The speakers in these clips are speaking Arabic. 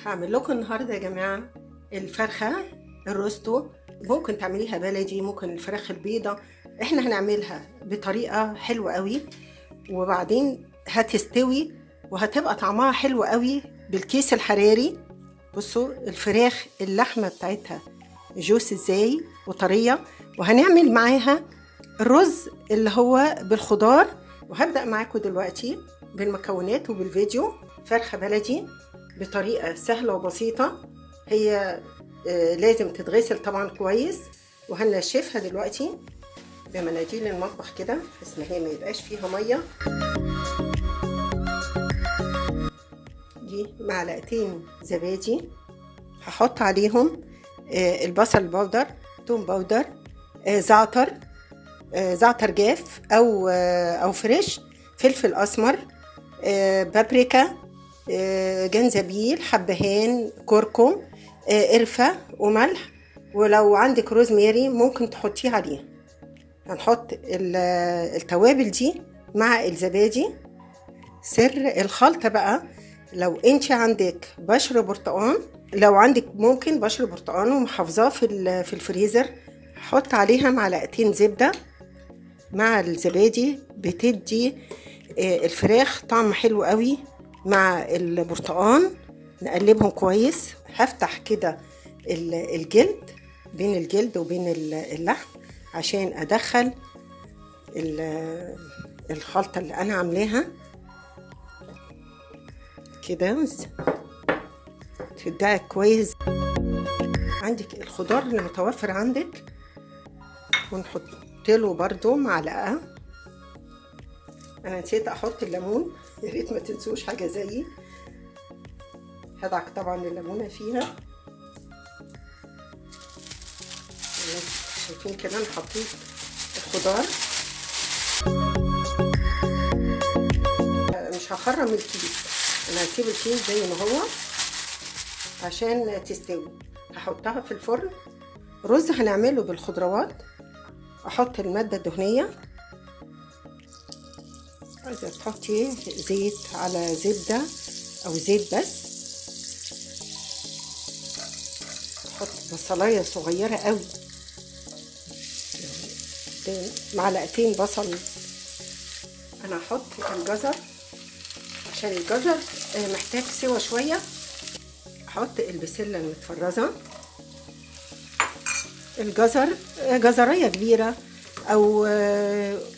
هعمل لكم النهارده يا جماعه الفرخه الروستو. ممكن تعمليها بلدي، ممكن الفراخ البيضه. احنا هنعملها بطريقه حلوه قوي، وبعدين هتستوي وهتبقى طعمها حلو قوي بالكيس الحراري. بصوا الفراخ اللحمه بتاعتها جوس ازاي وطريه. وهنعمل معاها الرز اللي هو بالخضار، وهبدأ معاكم دلوقتي بالمكونات وبالفيديو. فرخة بلدي بطريقة سهلة وبسيطة، هي لازم تتغسل طبعا كويس، وهنشفها دلوقتي بمناديل المطبخ كده بحيث ان هي ما يبقاش فيها مية. دي معلقتين زبادي، هحط عليهم البصل البودر، توم بودر، زعتر جاف او فريش، فلفل اسمر، بابريكا، جنزبيل، حبهان، كركم، قرفة وملح، ولو عندك روزماري ممكن تحطيه عليه. هنحط التوابل دي مع الزبادي. سر الخلطة بقى، لو انت عندك بشر برتقان، لو عندك ممكن بشر برتقان ومحافظاه في الفريزر، حط عليها معلقتين زبدة مع الزبادي، بتدي الفراخ طعم حلو قوي مع البرتقان. نقلبهم كويس. هفتح كده الجلد، بين الجلد وبين اللحم، عشان ادخل الخلطة اللي انا عاملاها كده تدعك كويس. عندك الخضار اللي متوفر عندك، ونحط له برضو معلقة. انا نسيت احط الليمون، يا ريت ما تنسوش حاجة زيي. هدعك طبعا الليمونة فيها. شايفين كده انا حطيت الخضار. مش هخرم الكيس، انا هسيب الكيس زي ما هو عشان تستوي. هحطها في الفرن. رز هنعمله بالخضروات. احط المادة الدهنية. عايزة تحطي زيت على زبدة او زيت بس. احط بصلاية صغيرة قوي، معلقتين بصل. انا هحط الجزر عشان الجزر محتاج سوا شوية. احط البسلة المتفرزة، الجزر جزرية كبيرة او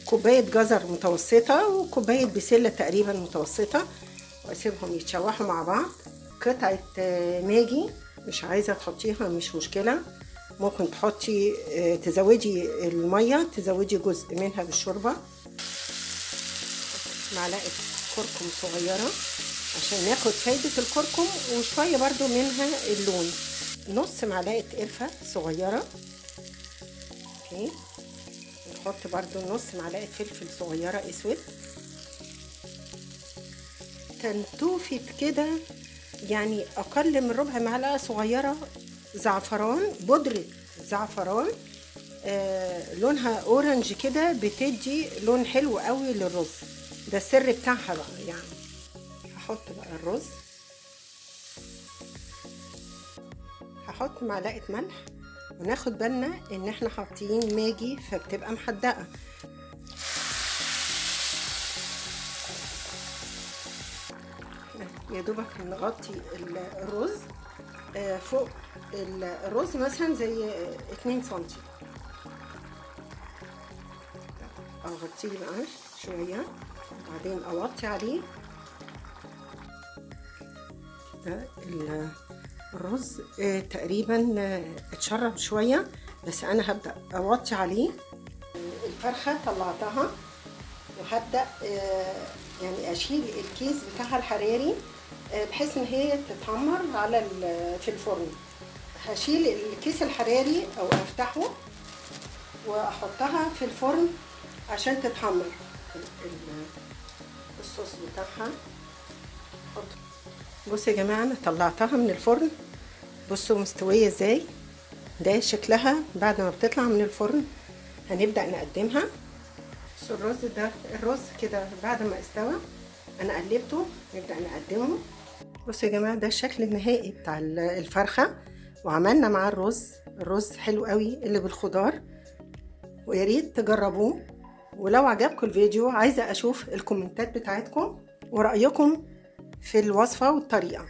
كوباية جزر متوسطة، وكوباية بسلة تقريبا متوسطة، واسيبهم يتشوحوا مع بعض. قطعة ماجي مش عايزة تحطيها مش مشكلة، ممكن تحطي تزودي المية، تزودي جزء منها بالشوربة. معلقة كركم صغيرة عشان ناخد فايدة الكركم، وشوية برضو منها اللون. نص معلقة قرفة صغيرة. اوكي، نحط برضو نص معلقة فلفل صغيرة اسود. تنتوفة كده يعني اقل من ربع معلقة صغيرة زعفران، بودرة زعفران، لونها اورنج كده، بتدي لون حلو قوي للرز. ده السر بتاعها بقى يعني. هحط بقى الرز. هحط معلقة ملح، وناخد بالنا ان احنا حاطين ماجي فبتبقى محدقة. يا دوبك نغطي الرز فوق الرز مثلا زي 2 سنتي. اغطيه بقى شوية، وبعدين اوطي عليه. ده الرز تقريبا اتشرب شوية، بس انا هبدأ اوطي عليه. الفرخة طلعتها، وهبدأ يعني اشيل الكيس بتاعها الحراري بحيث ان هي تتحمر في الفرن. هشيل الكيس الحراري او افتحه واحطها في الفرن عشان تتحمر. الصوص بتاعها بصوا يا جماعه، انا طلعتها من الفرن. بصوا مستويه ازاي. ده شكلها بعد ما بتطلع من الفرن. هنبدا نقدمها. بصوا الرز ده، الرز كده بعد ما استوى انا قلبته. نبدا نقدمه. بصوا يا جماعة، ده الشكل النهائي بتاع الفرخة، وعملنا معاه الرز حلو قوي اللي بالخضار، ويا ريت تجربوه. ولو عجبكم الفيديو عايزة اشوف الكومنتات بتاعتكم ورأيكم في الوصفة والطريقة.